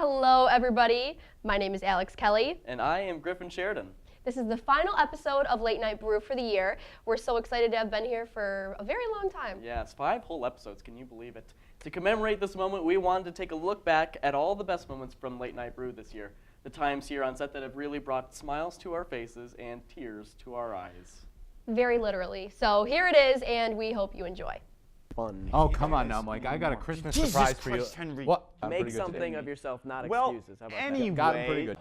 Hello, everybody. My name is Alex Kelly. And I am Griffin Sheridan. This is the final episode of Late Night Brew for the year. We're so excited to have been here for a very long time. Yes, 5 whole episodes. Can you believe it? To commemorate this moment, we wanted to take a look back at all the best moments from Late Night Brew this year. The times here on set that have really brought smiles to our faces and tears to our eyes. Very literally. So here it is, and we hope you enjoy. Fun. Oh, come on now, Mike. I got a Christmas surprise for you. Henry. What? Make something of yourself, not Well, excuses. How about anyway. that? Got him pretty good.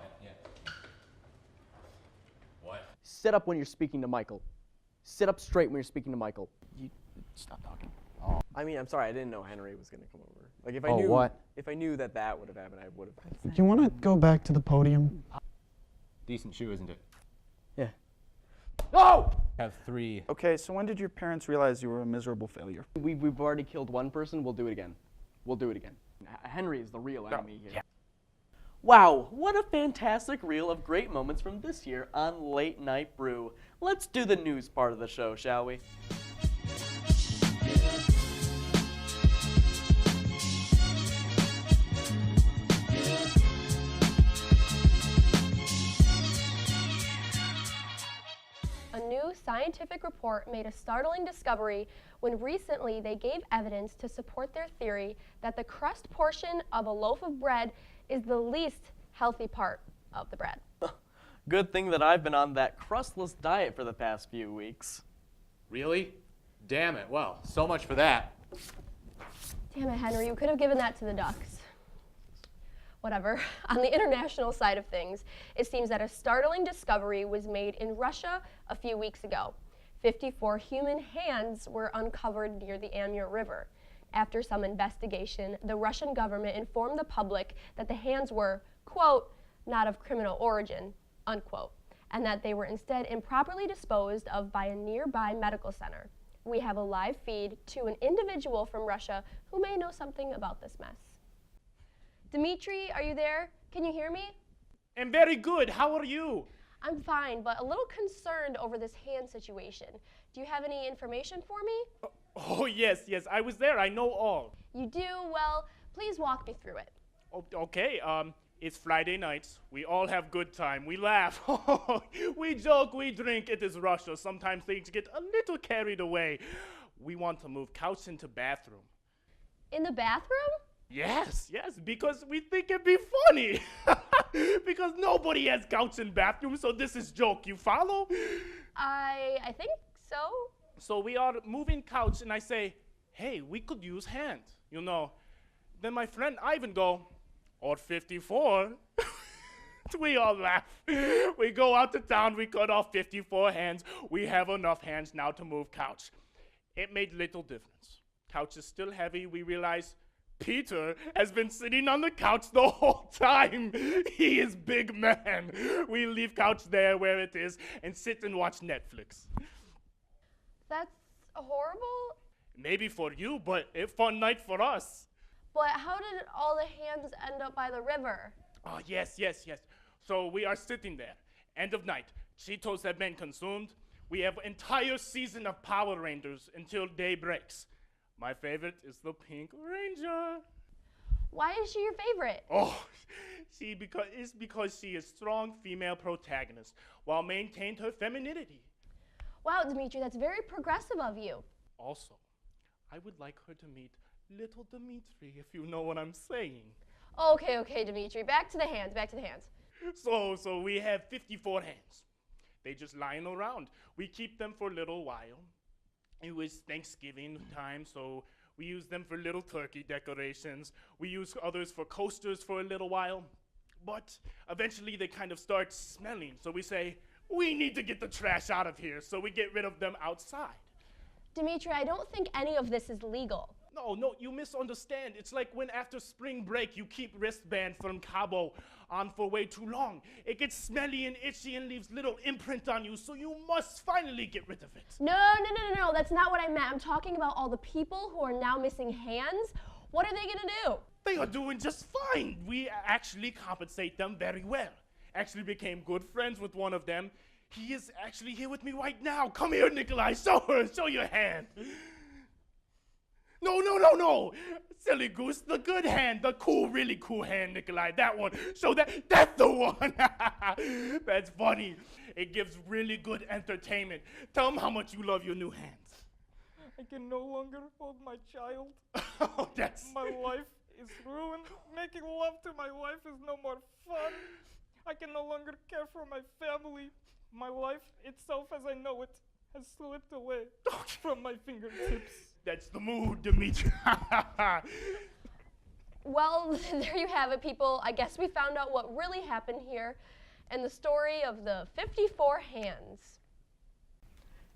Sit up when you're speaking to Michael. Sit up straight when you're speaking to Michael. You stop talking. Oh. I mean, I'm sorry, I didn't know Henry was gonna come over. Like, if I Oh, knew, what? if I knew that would have happened, I would have. Do you want to go back to the podium? Decent shoe, isn't it? Yeah. Oh! Have 3. Okay, so when did your parents realize you were a miserable failure? We've already killed one person. We'll do it again. We'll do it again. Henry is the real enemy here. Wow, what a fantastic reel of great moments from this year on Late Night Brew. Let's do the news part of the show, shall we? A new scientific report made a startling discovery when recently they gave evidence to support their theory that the crust portion of a loaf of bread is the least healthy part of the bread. Good thing that I've been on that crustless diet for the past few weeks. Really? Damn it. Well, so much for that. Damn it, Henry, you could have given that to the ducks. Whatever. On the international side of things, it seems that a startling discovery was made in Russia a few weeks ago. 54 human hands were uncovered near the Amur River. After some investigation, the Russian government informed the public that the hands were, quote, not of criminal origin, unquote, and that they were instead improperly disposed of by a nearby medical center. We have a live feed to an individual from Russia who may know something about this mess. Dimitri, are you there? Can you hear me? I'm very good. How are you? I'm fine, but a little concerned over this hand situation. Do you have any information for me? Oh, yes. I was there. I know all. You do? Well, please walk me through it. Okay. It's Friday nights. We all have good time. We laugh. We joke. We drink. It is Russia. Sometimes things get a little carried away. We want to move couch into bathroom. In the bathroom? Yes, because we think it'd be funny. Because nobody has couch in bathroom, so this is joke. You follow? I think so. So we are moving couch, and I say, hey, we could use hand, you know. Then my friend Ivan go, or 54. We all laugh. We go out to town, we cut off 54 hands. We have enough hands now to move couch. It made little difference. Couch is still heavy. We realize Peter has been sitting on the couch the whole time. He is big man. We leave couch there where it is and sit and watch Netflix. That's horrible. Maybe for you, but a fun night for us. But how did all the hands end up by the river? Oh, yes. So we are sitting there. End of night. Cheetos have been consumed. We have entire season of Power Rangers until day breaks. My favorite is the Pink Ranger. Why is she your favorite? Oh, because she is strong female protagonist while maintained her femininity. Wow, Dimitri, that's very progressive of you. Also, I would like her to meet little Dimitri, if you know what I'm saying. Okay, Dimitri, back to the hands. So we have 54 hands. They just lying around. We keep them for a little while. It was Thanksgiving time, so we use them for little turkey decorations. We use others for coasters for a little while. But eventually they kind of start smelling, so we say, we need to get the trash out of here, so we get rid of them outside. Dimitri, I don't think any of this is legal. No, you misunderstand. It's like when after spring break you keep wristband from Cabo on for way too long. It gets smelly and itchy and leaves little imprint on you, so you must finally get rid of it. No, that's not what I meant. I'm talking about all the people who are now missing hands. What are they gonna do? They are doing just fine. We actually compensate them very well. Actually became good friends with one of them. He is actually here with me right now. Come here, Nikolai. Show your hand. No. Silly goose, the good hand, the cool, really cool hand, Nikolai, that one. So that's the one. That's funny. It gives really good entertainment. Tell them how much you love your new hands. I can no longer hold my child. Oh, that's... My life is ruined. Making love to my wife is no more fun. I can no longer care for my family. My life itself as I know it has slipped away from my fingertips. That's the mood, Dimitri. Well, there you have it, people. I guess we found out what really happened here and the story of the 54 hands.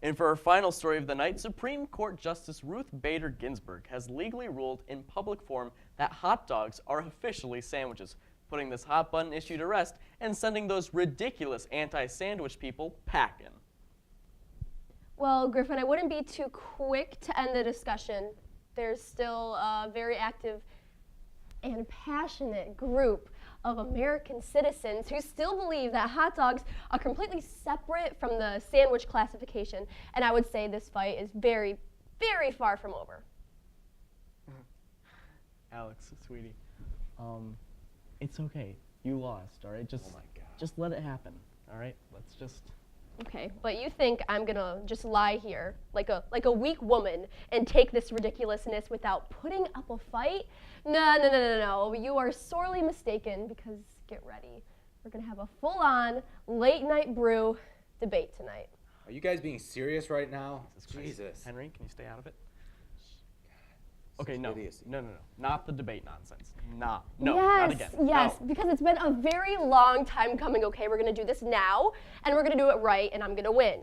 And for our final story of the night, Supreme Court Justice Ruth Bader Ginsburg has legally ruled in public forum that hot dogs are officially sandwiches, putting this hot button issue to rest and sending those ridiculous anti-sandwich people packing. Well, Griffin, I wouldn't be too quick to end the discussion. There's still a very active and passionate group of American citizens who still believe that hot dogs are completely separate from the sandwich classification. And I would say this fight is very, very far from over. Alex, sweetie, it's okay. You lost, all right? Just let it happen, all right? Let's just... Okay, but you think I'm gonna just lie here like a weak woman and take this ridiculousness without putting up a fight? No. You are sorely mistaken because get ready. We're gonna have a full-on late night brew debate tonight. Are you guys being serious right now? Jesus. Henry, can you stay out of it? Okay, no, not the debate nonsense. Not again. Yes, No. because it's been a very long time coming, okay? We're gonna do this now, and we're gonna do it right, and I'm gonna win.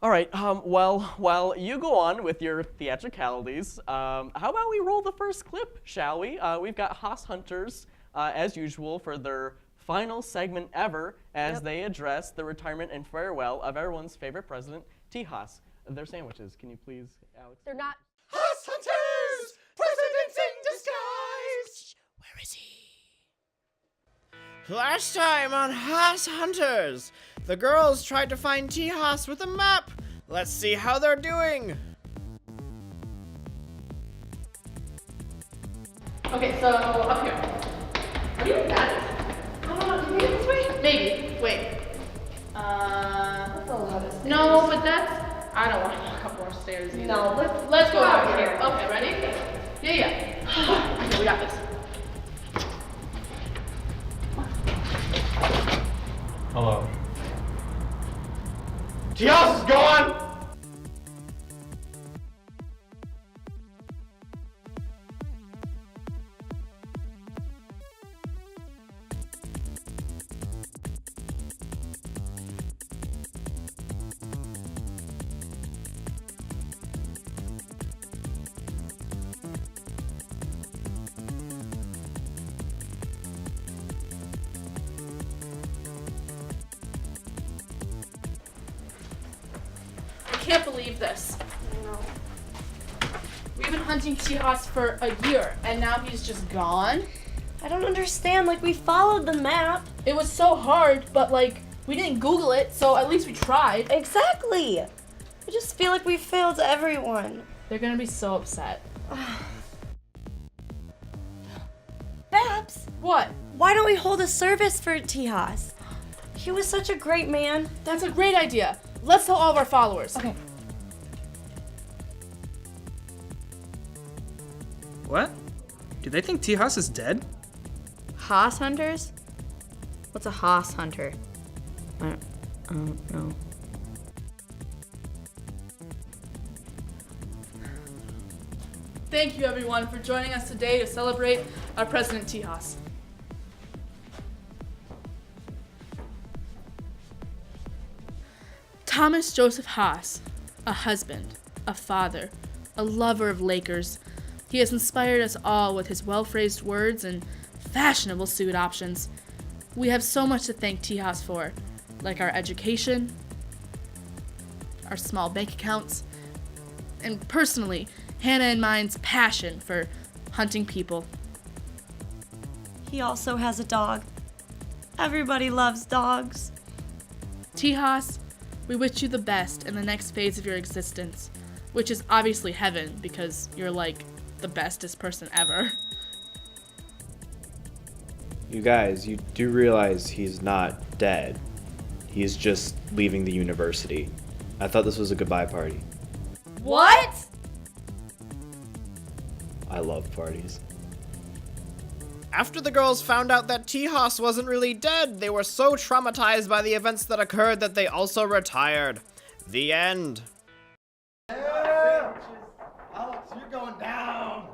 All right, well, while you go on with your theatricalities, how about we roll the first clip, shall we? We've got Haas Hunters, as usual, for their final segment ever as they address the retirement and farewell of everyone's favorite president, T. Haas. Their sandwiches. Can you please, Alex? They're not. Haas Hunters! Presidents in disguise! Where is he? Last time on Haas Hunters, the girls tried to find T. Haas with a map. Let's see how they're doing. Okay, so up here. Are you in that? Can you get this way? Maybe. Wait. That's the loudest. No, but that's... I don't want to walk up more stairs either. No, let's go over here. Okay, ready? Yeah. Okay, we got this. Hello. Tias is gone! I can't believe this. No. We've been hunting T. Haas for a year, and now he's just gone? I don't understand. Like, we followed the map. It was so hard, but, like, we didn't Google it, so at least we tried. Exactly. I just feel like we failed everyone. They're gonna be so upset. Babs! What? Why don't we hold a service for T. Haas? He was such a great man. That's a great idea. Let's tell all of our followers. Okay. What? Do they think T. Haas is dead? Haas Hunters? What's a Haas Hunter? I don't know. Thank you, everyone, for joining us today to celebrate our President T. Haas. Thomas Joseph Haas, a husband, a father, a lover of Lakers. He has inspired us all with his well-phrased words and fashionable suit options. We have so much to thank T. Haas for, like our education, our small bank accounts, and personally, Hannah and mine's passion for hunting people. He also has a dog. Everybody loves dogs. T. Haas, we wish you the best in the next phase of your existence, which is obviously heaven because you're like the bestest person ever. You guys, you do realize he's not dead. He's just leaving the university. I thought this was a goodbye party. What? I love parties. After the girls found out that Haas wasn't really dead, they were so traumatized by the events that occurred that they also retired. The end. Alex, you're going down.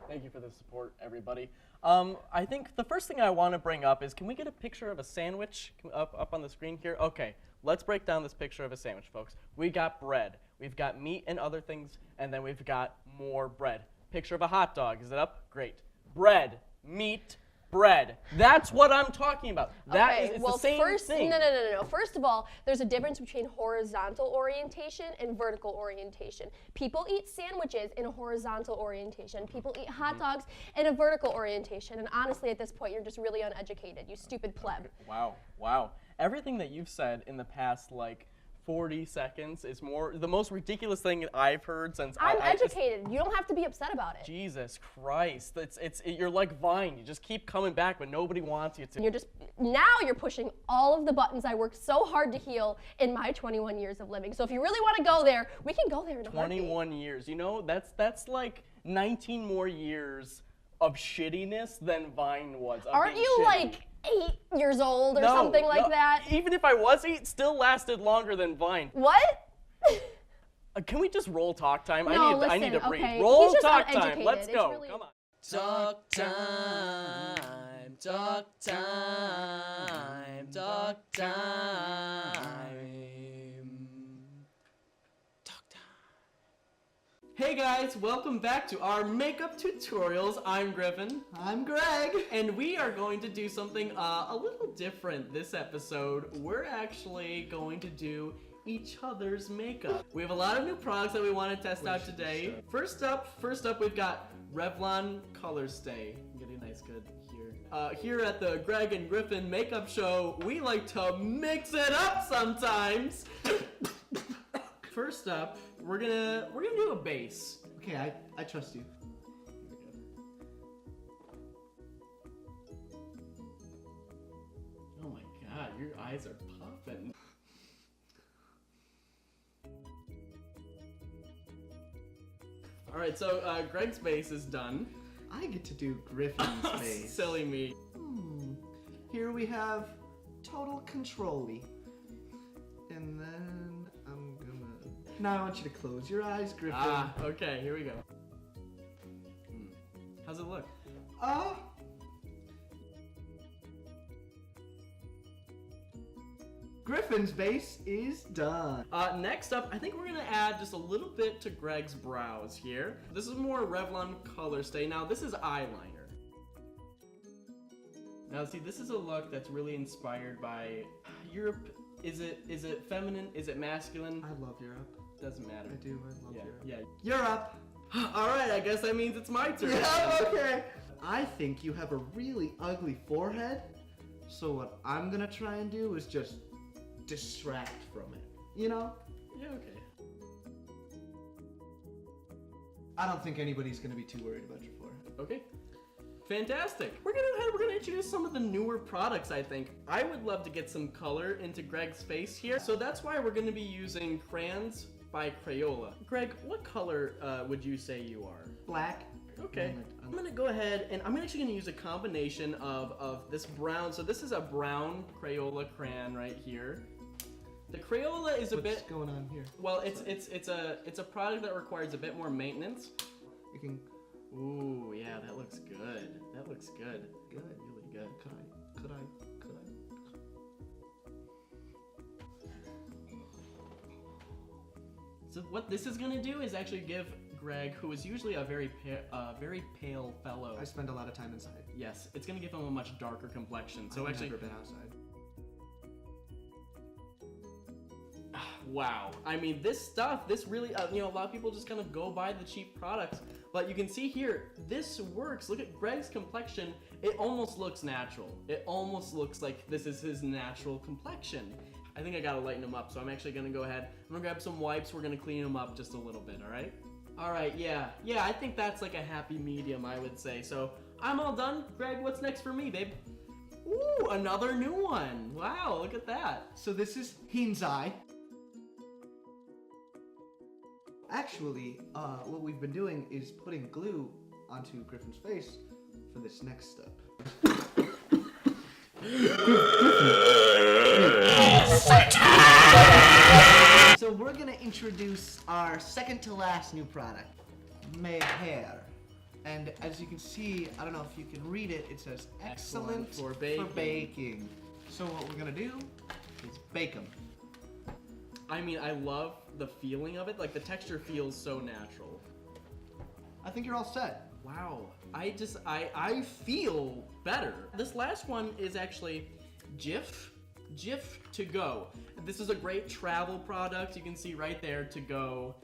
Thank you for the support, everybody. I think the first thing I want to bring up is, can we get a picture of a sandwich up on the screen here? Okay, let's break down this picture of a sandwich, folks. We got bread, we've got meat and other things, and then we've got more bread. Picture of a hot dog. Is it up? Great. Bread, meat, bread. That's what I'm talking about. It's the same thing. No. First of all, there's a difference between horizontal orientation and vertical orientation. People eat sandwiches in a horizontal orientation. People eat hot dogs in a vertical orientation. And honestly, at this point, you're just really uneducated, you stupid pleb. Wow. Everything that you've said in the past, 40 seconds is the most ridiculous thing I've heard since I'm educated. You don't have to be upset about it. Jesus Christ. You're like Vine. You just keep coming back, but nobody wants you to. Now you're pushing all of the buttons I worked so hard to heal in my 21 years of living. So if you really want to go there, we can go there in a 21 years. You know, that's like 19 more years of shittiness than Vine was. Aren't you like 8 years old or something like that? Even if I was 8, still lasted longer than Vine. What? Can we just roll talk time? No, I need to breathe. okay. Roll He's just talk time. uneducated. Let's It's go. really... Come on. Talk time. Talk time. Talk time. Hey guys, welcome back to our makeup tutorials. I'm Griffin. I'm Greg. And we are going to do something a little different this episode. We're actually going to do each other's makeup. We have a lot of new products that we want to test out today. First up, we've got Revlon Color Stay. Get a nice good here. Here at the Greg and Griffin Makeup Show, we like to mix it up sometimes. First up, we're gonna do a base. Okay, I trust you. Oh my god, your eyes are popping. Alright, so Greg's base is done. I get to do Griffin's face. Silly me. Here we have Total Control-y. And then I'm gonna... Now I want you to close your eyes, Griffin. Okay, here we go. How's it look? Griffin's base is done. Next up, I think we're gonna add just a little bit to Greg's brows here. This is more Revlon Color Stay. Now, this is eyeliner. Now, see, this is a look that's really inspired by Europe. Is it feminine? Is it masculine? I love Europe. Doesn't matter. I do, I love Europe. Yeah. Europe! Alright, I guess that means it's my turn. Yeah, okay. I think you have a really ugly forehead, so what I'm gonna try and do is just distract from it, you know? Yeah, okay. I don't think anybody's gonna be too worried about your forehead. Okay. Fantastic. We're gonna introduce some of the newer products, I think. I would love to get some color into Greg's face here. So that's why we're gonna be using crayons by Crayola. Greg, what color would you say you are? Black. Okay. I'm gonna go ahead and I'm actually gonna use a combination of this brown. So this is a brown Crayola crayon right here. The Crayola is a bit. What's going on here? Well, it's a product that requires a bit more maintenance. You can. Ooh, yeah, that looks good. That looks good. Good. Really good. Could I? So what this is gonna do is actually give Greg, who is usually a very pale fellow. I spend a lot of time inside. Yes, it's gonna give him a much darker complexion. So I've never been outside. Wow. I mean, this really, a lot of people just kind of go buy the cheap products. But you can see here, this works. Look at Greg's complexion. It almost looks natural. It almost looks like this is his natural complexion. I think I gotta lighten him up, so I'm actually gonna go ahead. I'm gonna grab some wipes. We're gonna clean him up just a little bit, all right? All right, yeah, I think that's like a happy medium, I would say. So I'm all done. Greg, what's next for me, babe? Ooh, another new one. Wow, look at that. So this is Hinzai. Actually, what we've been doing is putting glue onto Griffin's face for this next step. So we're gonna introduce our second to last new product, Meher. And as you can see, I don't know if you can read it, it says excellent for baking. So what we're gonna do is bake them. I mean, I love the feeling of it. Like, the texture feels so natural. I think you're all set. Wow, I feel better. This last one is actually Jif to go. This is a great travel product. You can see right there, to go.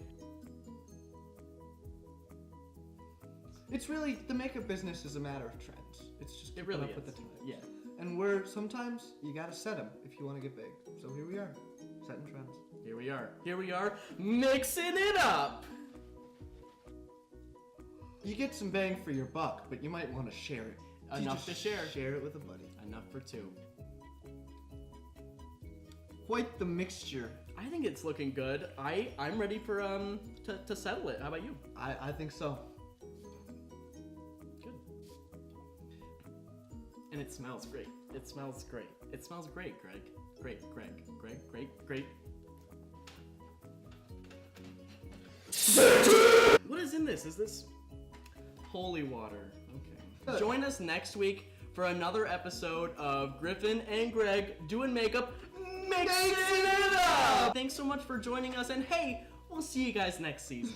It's really, the makeup business is a matter of trends. It's just It really keeping up is. with the times. Yeah. And sometimes you gotta set them if you want to get big. So here we are, setting trends. Here we are, mixing it up. You get some bang for your buck, but you might want to share it. Enough to share. Share it with a buddy. Enough for two. Quite the mixture. I think it's looking good. I'm ready for to settle it. How about you? I think so. Good. And it smells great. It smells great. It smells great, Greg. Great. What is in this? Is this holy water? Okay. Join us next week for another episode of Griffin and Greg doing makeup, mixing it up! Thanks so much for joining us, and hey, we'll see you guys next season.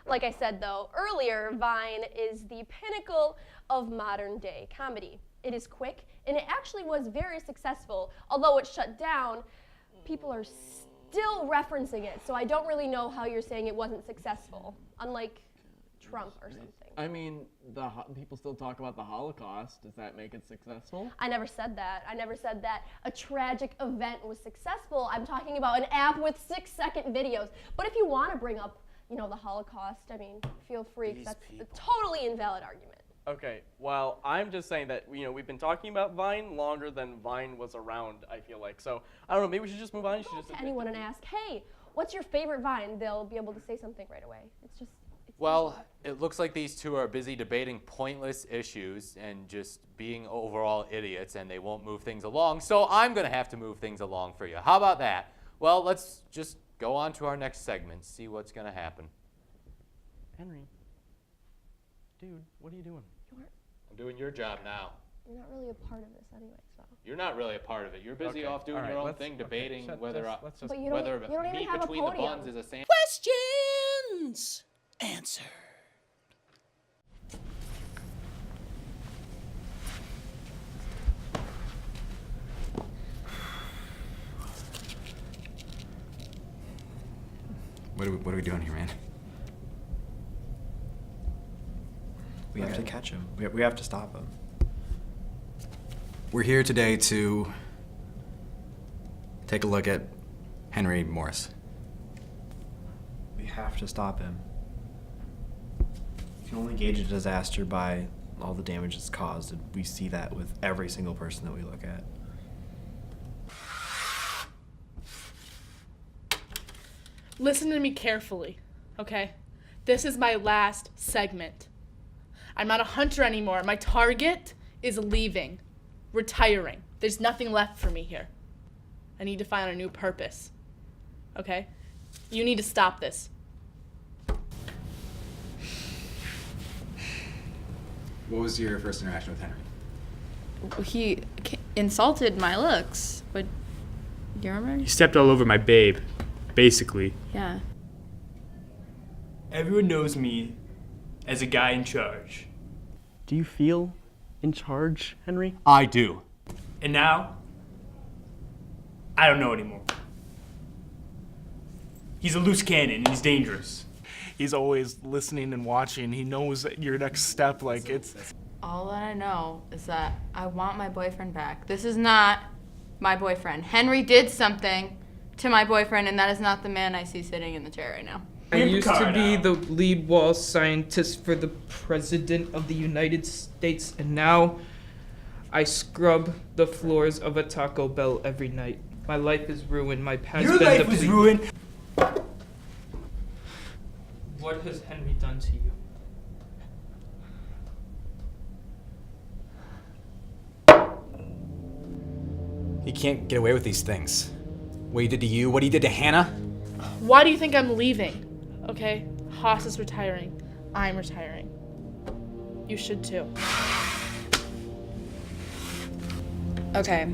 Like I said, though, earlier, Vine is the pinnacle of modern day comedy. It is quick, and it actually was very successful. Although it shut down, people are still referencing it, so I don't really know how you're saying it wasn't successful, unlike Trump or something. I mean, people still talk about the Holocaust. Does that make it successful? I never said that. I never said that a tragic event was successful. I'm talking about an app with 6-second videos. But if you want to bring up, the Holocaust, I mean, feel free, because that's a totally invalid argument. Okay, well, I'm just saying that, we've been talking about Vine longer than Vine was around, I feel like. So, I don't know, maybe we should just move on. You should just to anyone and ask, hey, what's your favorite Vine? They'll be able to say something right away. It's Well, it looks like these two are busy debating pointless issues and just being overall idiots, and they won't move things along, so I'm going to have to move things along for you. How about that? Well, let's just go on to our next segment, see what's going to happen. Henry, dude, what are you doing? I'm doing your job now. You're not really a part of this anyway, so. You're not really a part of it. You're busy off doing your own thing, debating whether But you don't meat even have a between the podium. buns is a sandwich. Questions answered. What are we doing here, man? We have to catch him. We have to stop him. We're here today to take a look at Henry Morris. We have to stop him. You can only gauge a disaster by all the damage it's caused, and we see that with every single person that we look at. Listen to me carefully, okay? This is my last segment. I'm not a hunter anymore. My target is leaving, retiring. There's nothing left for me here. I need to find a new purpose, okay? You need to stop this. What was your first interaction with Henry? He insulted my looks. But do you remember? He stepped all over my babe, basically. Yeah. Everyone knows me as a guy in charge. Do you feel in charge, Henry? I do. And now, I don't know anymore. He's a loose cannon and he's dangerous. He's always listening and watching. He knows your next step, All that I know is that I want my boyfriend back. This is not my boyfriend. Henry did something to my boyfriend, and that is not the man I see sitting in the chair right now. I used to be the lead wall scientist for the President of the United States, and now I scrub the floors of a Taco Bell every night. My life is ruined. My past Your life was ruined. What has Henry done to you? He can't get away with these things. What he did to you, what he did to Hannah. Why do you think I'm leaving? Okay, Haas is retiring. I'm retiring. You should too. Okay.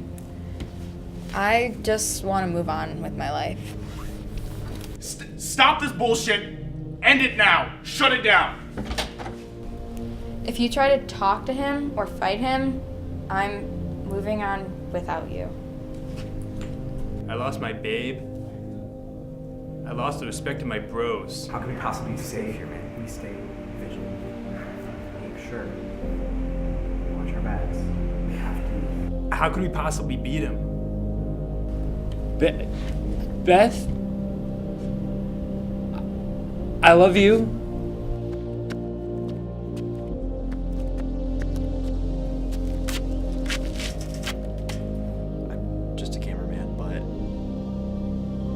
I just want to move on with my life. Stop this bullshit. End it now. Shut it down. If you try to talk to him or fight him, I'm moving on without you. I lost my babe. I lost the respect of my bros. How can we possibly be safe here, man? We stay vigilant. Make sure. Watch our backs. We have to. How could we possibly beat him? Beth? I love you. I'm just a cameraman, but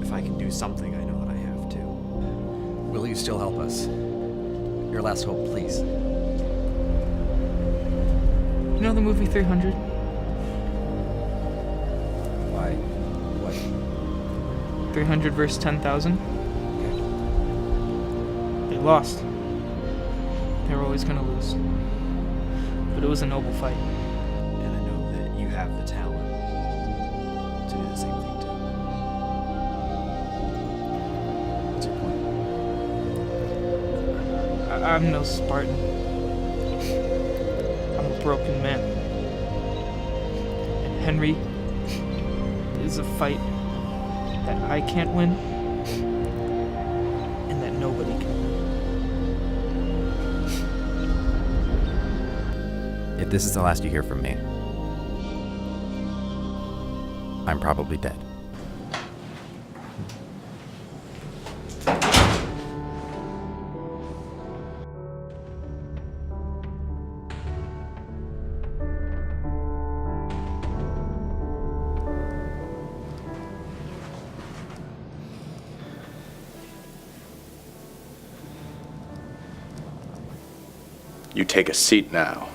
if I can do something, I know that I have to. Will you still help us? Your last hope, please. You know the movie 300? Why? What? 300 versus 10,000? They lost. They were always gonna lose. But it was a noble fight. And I know that you have the talent to do the same thing too. What's your point? I'm no Spartan. I'm a broken man. And Henry is a fight that I can't win, and that nobody can win. If this is the last you hear from me, I'm probably dead. You take a seat now.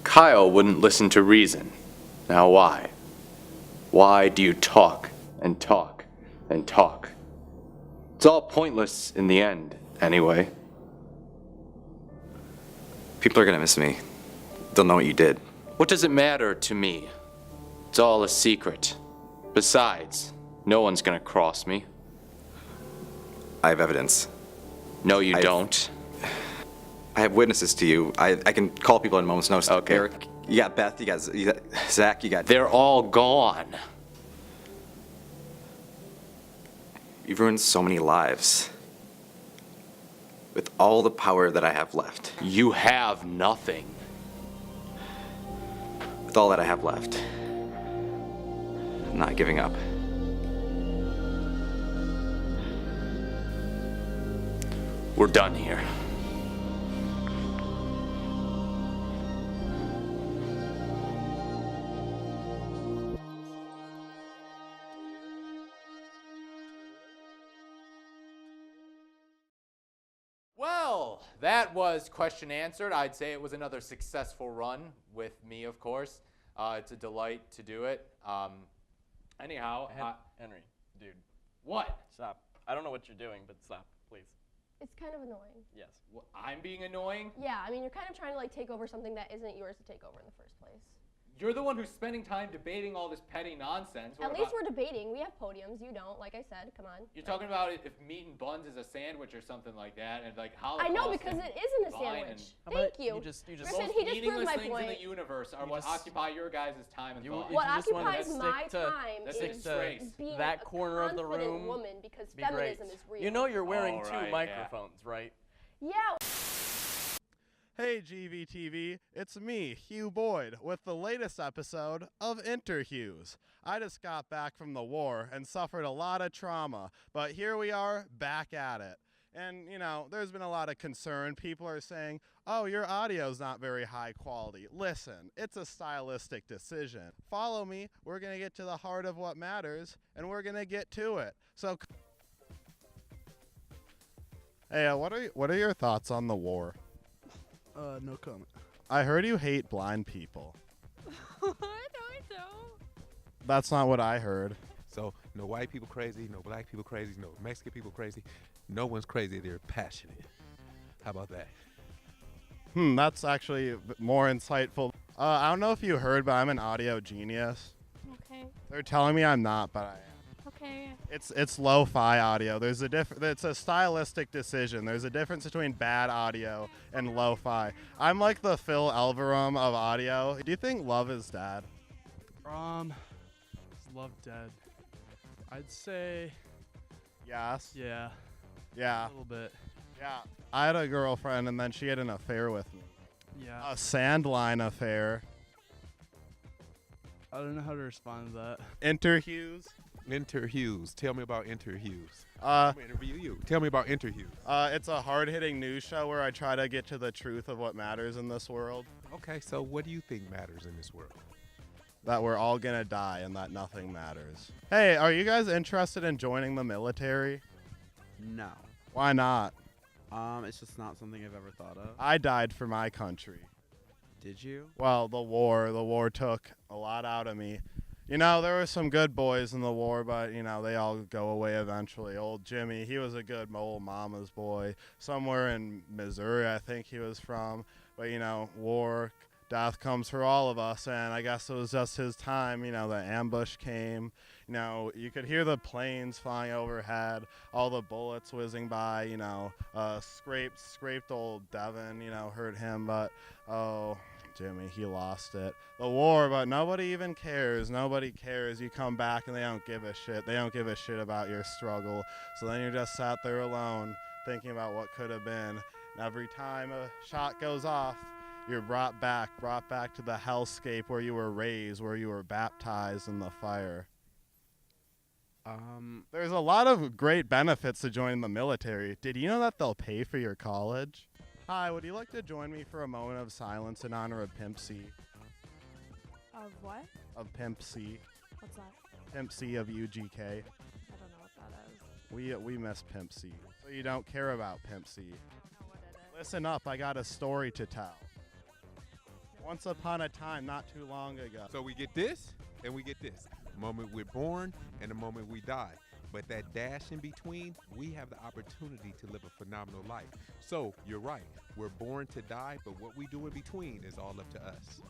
Kyle wouldn't listen to reason. Now why? Why do you talk and talk and talk? It's all pointless in the end, anyway. People are gonna miss me. They'll know what you did. What does it matter to me? It's all a secret. Besides, no one's gonna cross me. I have evidence. No, you don't. I have witnesses to you. I can call people at a moment's notice. Okay. Eric, you got Beth, you got Zach, you got... They're all gone. You've ruined so many lives. With all the power that I have left. You have nothing. With all that I have left. I'm not giving up. We're done here. Well, that was question answered. I'd say it was another successful run with me, of course. It's a delight to do it. Anyhow, Henry, dude. What? Stop. I don't know what you're doing, but stop, please. It's kind of annoying. Yes. I'm being annoying? Yeah, I mean, you're kind of trying to like take over something that isn't yours to take over in the first place. You're the one who's spending time debating all this petty nonsense. At least we're debating. We have podiums. You don't. Like I said, come on. You're talking about if meat and buns is a sandwich or something like that, and like Holocaust. I know, because it isn't a sandwich. Thank you. most Griffin, he just proved my things point. in the universe are what occupy your guys' time and thought. What occupies my time is being that a corner of the confident room. woman, because Be feminism great. is real. You know you're wearing two Alright, microphones, right? Yeah. Hey GVTV, it's me, Hugh Boyd, with the latest episode of Interhughes. I just got back from the war and suffered a lot of trauma, but here we are, back at it. And, you know, there's been a lot of concern. People are saying, oh, your audio's not very high quality. Listen, it's a stylistic decision. Follow me, we're going to get to the heart of what matters, and we're going to get to it. So, hey, what are your thoughts on the war? No comment. I heard you hate blind people. No, I don't. That's not what I heard. So, no white people crazy, no black people crazy, no Mexican people crazy. No one's crazy, they're passionate. How about that? That's actually more insightful. I don't know if you heard, but I'm an audio genius. Okay. They're telling me I'm not, but I am. Okay. It's lo-fi audio. There's a it's a stylistic decision. There's a difference between bad audio and lo-fi. I'm like the Phil Elverum of audio. Do you think Love is dead? Is love dead? I'd say yes. Yeah. Yeah. A little bit. Yeah. I had a girlfriend and then she had an affair with me. Yeah. A sandline affair. I don't know how to respond to that. Interhughes. Interhughes. Tell me about Interhughes. I'm gonna interview you. Tell me about Interhughes. It's a hard-hitting news show where I try to get to the truth of what matters in this world. Okay, so what do you think matters in this world? That we're all gonna die and that nothing matters. Hey, are you guys interested in joining the military? No. Why not? It's just not something I've ever thought of. I died for my country. Did you? Well, the war took a lot out of me. You know, there were some good boys in the war, but, you know, they all go away eventually. Old Jimmy, he was a good old mama's boy. Somewhere in Missouri, I think he was from. But, you know, war, death comes for all of us, and I guess it was just his time. You know, the ambush came. You know, you could hear the planes flying overhead, all the bullets whizzing by, you know, scraped old Devin, you know, hurt him, but, oh, Jimmy, he lost it. The war, but nobody even cares. Nobody cares. You come back and they don't give a shit. They don't give a shit about your struggle. So then you're just sat there alone, thinking about what could have been. And every time a shot goes off, you're brought back to the hellscape where you were raised, where you were baptized in the fire. There's a lot of great benefits to joining the military. Did you know that they'll pay for your college? Hi, would you like to join me for a moment of silence in honor of Pimp C? Of what? Of Pimp C. What's that? Pimp C of UGK. I don't know what that is. We miss Pimp C. So you don't care about Pimp C. No, what is it? Listen up, I got a story to tell. Once upon a time, not too long ago. So we get this and we get this. The moment we're born and the moment we die. But that dash in between, we have the opportunity to live a phenomenal life. So you're right, we're born to die, but what we do in between is all up to us.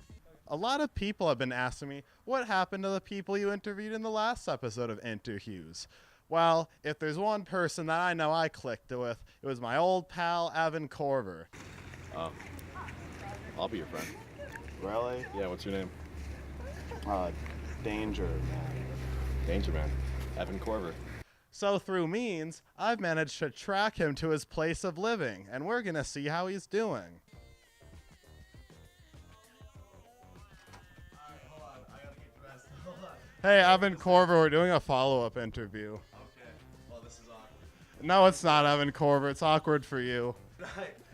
A lot of people have been asking me, what happened to the people you interviewed in the last episode of Interhughes? Well, if there's one person that I know I clicked with, it was my old pal, Evan Corver. I'll be your friend. Really? Yeah, what's your name? Danger Man. Danger Man. Evan Corver. So through means, I've managed to track him to his place of living, and we're gonna see how he's doing. Hey, Evan Corver, we're doing a follow-up interview. Okay. Well, this is awkward. No, it's not, Evan Corver. It's awkward for you.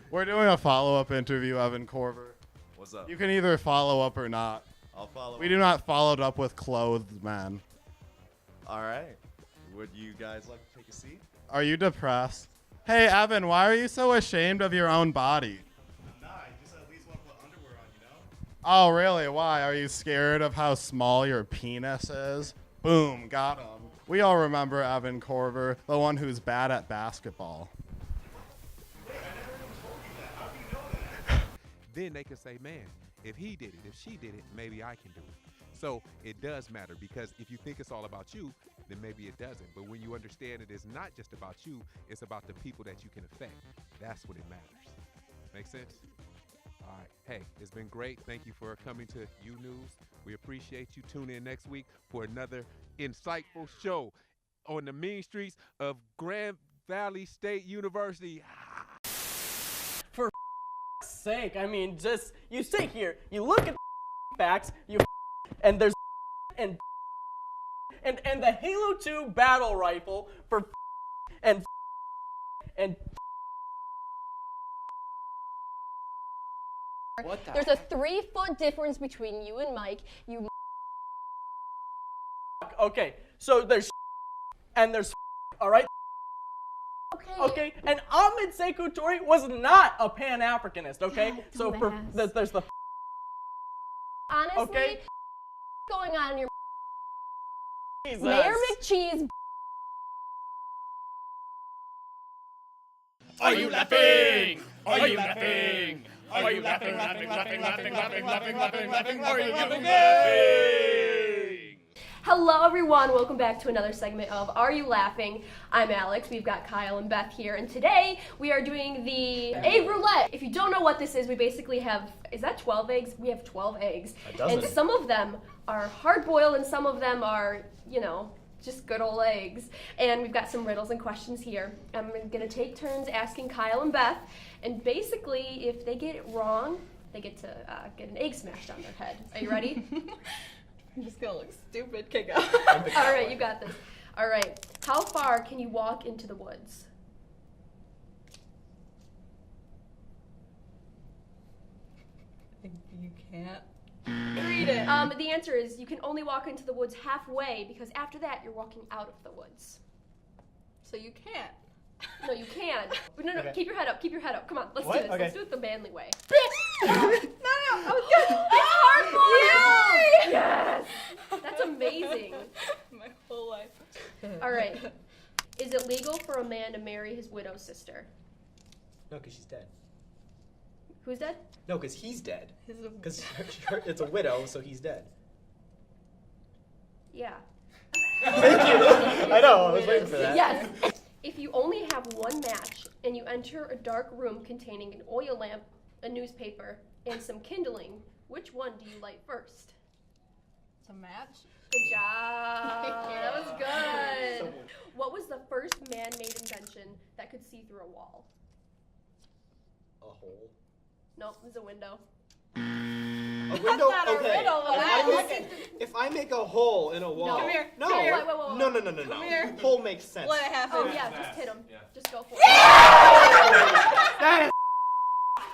We're doing a follow-up interview, Evan Corver. What's up? You can either follow up or not. I'll follow We up. do not follow it up with clothed men. All right. Would you guys like to take a seat? Are you depressed? Hey, Evan, why are you so ashamed of your own body? Nah, you just at least want to put underwear on, you know? Oh, really? Why? Are you scared of how small your penis is? Boom, got him. We all remember Evan Corver, the one who's bad at basketball. Then they can say, man, if he did it, if she did it, maybe I can do it. So it does matter, because if you think it's all about you, then maybe it doesn't. But when you understand it is not just about you, it's about the people that you can affect. That's what it matters. Make sense? All right. Hey, it's been great. Thank you for coming to U News. We appreciate you. Tune in next week for another insightful show on the mean streets of Grand Valley State University. For sake, I mean, just, you sit here, you look at the facts, and there's and the Halo 2 battle rifle for and what the There's a 3-foot difference between you and Mike. You. Okay, so there's and there's all right. Okay, and Ahmed Sekou Toure was not a Pan-Africanist, okay? So for there's the Honestly, okay. What's going on in your Jesus. Mayor McCheese? Are you laughing? Are you laughing? Are you laughing, laughing, laughing, laughing, laughing, laughing, laughing, laughing? Are you laughing? Hello everyone, welcome back to another segment of Are You Laughing? I'm Alex, we've got Kyle and Beth here, and today we are doing the egg roulette. If you don't know what this is, we basically have, is that 12 eggs? We have 12 eggs. And some of them are hard-boiled and some of them are, you know, just good old eggs. And we've got some riddles and questions here. I'm gonna take turns asking Kyle and Beth, and basically if they get it wrong, they get to get an egg smashed on their head. Are you ready? I'm just gonna look stupid. Okay, go. All right, you got this. All right, how far can you walk into the woods? You can't read it. The answer is you can only walk into the woods halfway, because after that you're walking out of the woods. So you can't. No, you can. No, Okay. Keep your head up. Keep your head up. Come on, let's What? do this. Okay. Let's do it the manly way. No, I was good. It's hard for you. Yes. That's amazing. My whole life. All right. Is it legal for a man to marry his widow's sister? No, because she's dead. Who's dead? No, because he's dead. Because it's a widow, so he's dead. Yeah. Thank you. I know, I was waiting for that. Yes. If you only have one match and you enter a dark room containing an oil lamp, a newspaper, and some kindling, which one do you light first? It's a match. Good job. That was good. What was the first man-made invention that could see through a wall? A hole. Nope, it was a window. A window? That's not a Okay. riddle, but If I make a hole in a wall. Come here. No. Come here. Wait. No. Come here. Hole makes sense. Let it happen. Oh yeah, just hit him. Yeah. Just go for That is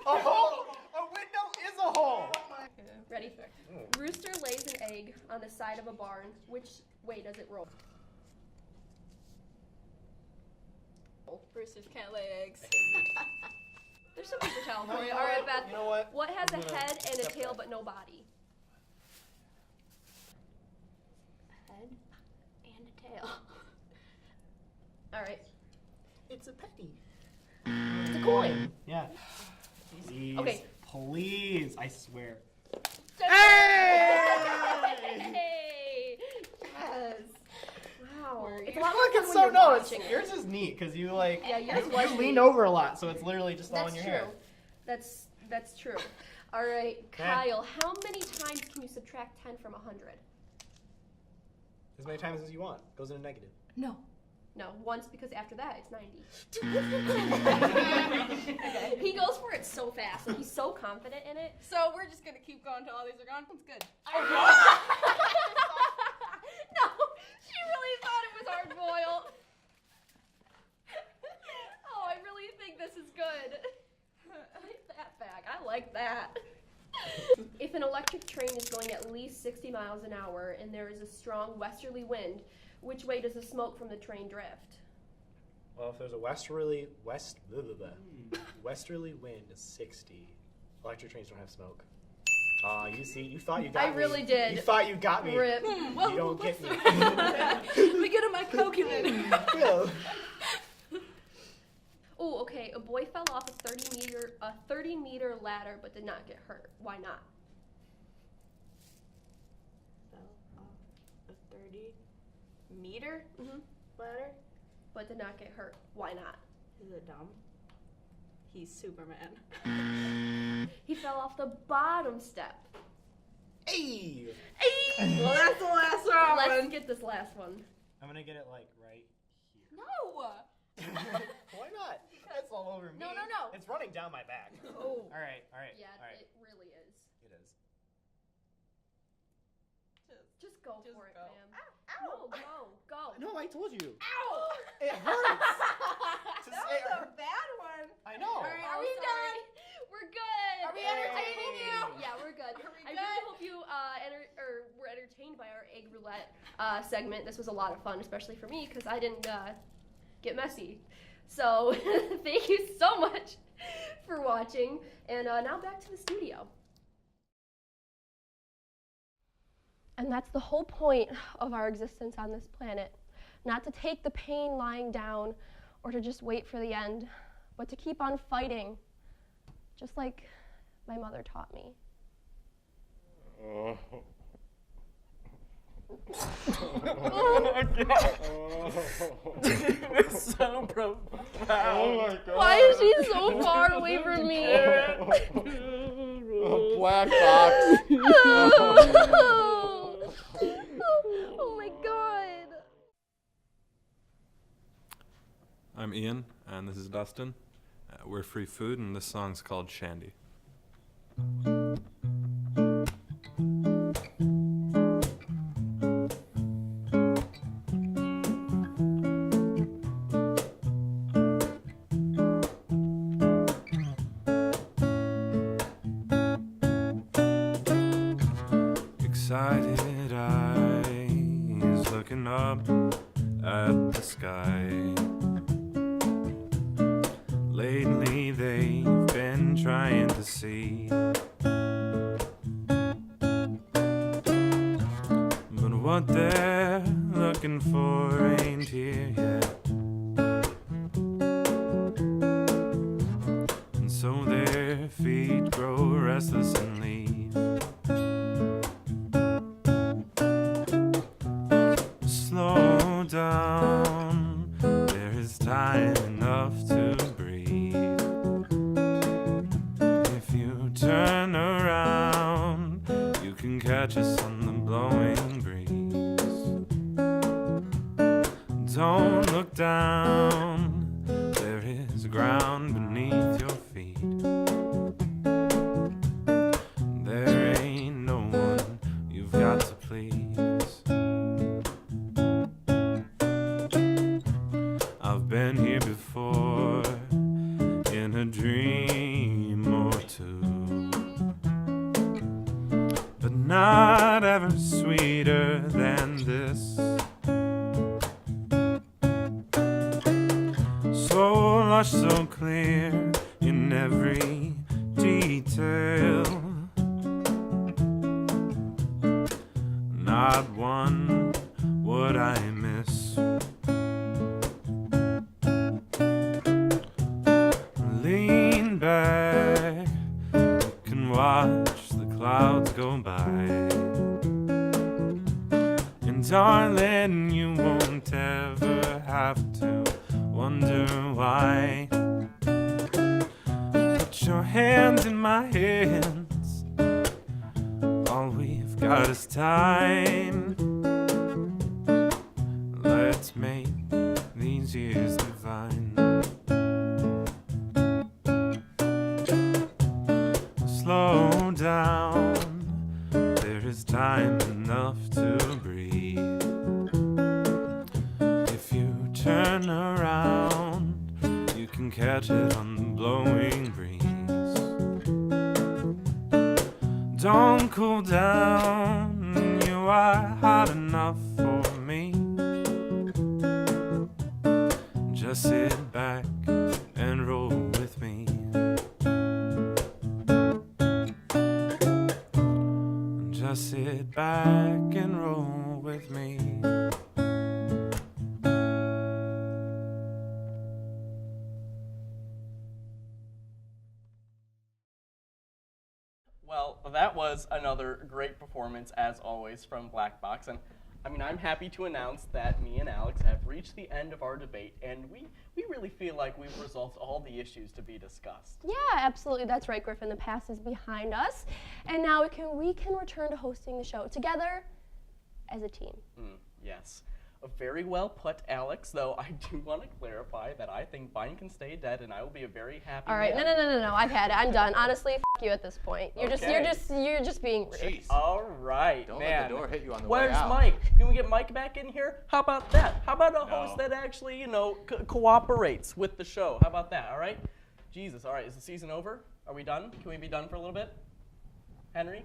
a hole. A window is a hole. it. Ready? Rooster lays an egg on the side of a barn. Which way does it roll? Roosters can't lay eggs. There's some paper towel for you. All right, Beth. You know what? What has I'm a gonna head and a step tail back. but no body? A head and a tail. All right. It's a penny. It's a coin. Yeah. Please. Okay. Please, I swear. Hey! Yes. Wow. It's a lot Look, more it's fun so when you're no. watching Yours is neat because you like. Yeah, yours you was lean neat. over a lot, so it's literally just all That's in your true. hair. That's true. All right, Kyle. How many times can you subtract 10 from 100? As many times as you want. Goes in a negative. No, once, because after that it's 90. Okay. He goes for it so fast, and he's so confident in it. So we're just gonna keep going till all these are gone. That's good. No, she really thought it was hard boiled. Oh, I really think this is good. Take that back. I like that. If an electric train is going at least 60 miles an hour and there is a strong westerly wind, which way does the smoke from the train drift? Well, if there's a westerly wind is 60. Electric trains don't have smoke. You see, you thought you got me. I really did. You thought you got me. Rip. Well, You don't get me. Let me get in my coconut. Yeah. Oh, okay. A boy fell off a 30 meter ladder but did not get hurt. Why not? 30-meter ladder. But did not get hurt. Why not? Is it dumb? He's Superman. He fell off the bottom step. Hey! Hey! Well, that's the last round. Let's get this last one. I'm gonna get it like right here. No! Why not? That's all over me. No. It's running down my back. Oh. All right. Yeah, all right. it really is. It is. Just go for it, ma'am. No, go. No, I told you. Ow! It hurts. That was a bad one. I know. All right, are we done? We're good. Are we entertaining you? Yeah, we're good. I good? really hope you were entertained by our egg roulette segment. This was a lot of fun, especially for me, because I didn't get messy. So thank you so much for watching. And now back to the studio. And that's the whole point of our existence on this planet. Not to take the pain lying down or to just wait for the end, but to keep on fighting, just like my mother taught me. Oh my God. It's so profound. Oh my God. Why is she so far away from me? A black box. Oh my God. I'm Ian, and this is Dustin. We're Free Food, and this song's called Shandy. Excited eyes looking up at the sky. Lately they've been trying to see, but what they're looking for ain't here yet. And so their feet grow restless and leave. Slow down, there is time enough to breathe. If you turn around, you can catch us on the blowing breeze. Don't look down, there is ground beneath your feet. There ain't no one you've got to please. I've been here before in a dream or two, but not ever sweeter than this. So lush, so clear in every detail. Not one would I miss. Lean back, you can watch the clouds go by. And darling, you won't ever have to wonder why. Put your hands in my hands, all we've got is time. Let's make these years divine. Slow down, there is time enough to breathe. If you turn around, you can catch it on the blowing breeze. Don't cool down, you are hot enough for me. Just sit back and roll with me. Just sit back and roll with me. Well, that was another great performance, as always, from Black Box, and I mean, I'm happy to announce that me and Alex have reached the end of our debate, and we really feel like we've resolved all the issues to be discussed. Yeah, absolutely. That's right, Griffin. The past is behind us, and now we can return to hosting the show together as a team. Yes. Very well put, Alex, though I do want to clarify that I think Vine can stay dead, and I will be a very happy All right, man. no. I've had it. I'm done. Honestly, f you at this point. You're just being rude. Jeez. All right, Don't man. let the door hit you on the way Where's out. Mike? Can we get Mike back in here? How about that? How about a host that actually, you know, cooperates with the show? How about that? All right. Jesus. All right. Is the season over? Are we done? Can we be done for a little bit? Henry?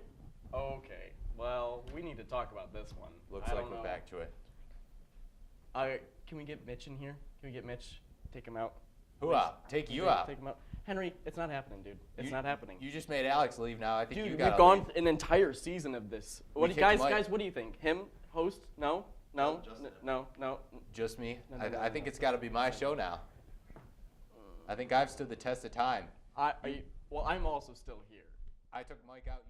Okay. Well, we need to talk about this one. Looks like we're back to it. Can we get Mitch in here? Can we get Mitch? Take him out. Who out? Take you out. Take him out. Henry, it's not happening, dude. It's not happening. You just made Alex leave now. I think Dude, you got we've gone an entire season of this. What guys, what do you think? Him host? No. Just me. I think it's got to be my show now. I think I've stood the test of time. Well, I'm also still here. I took Mike out.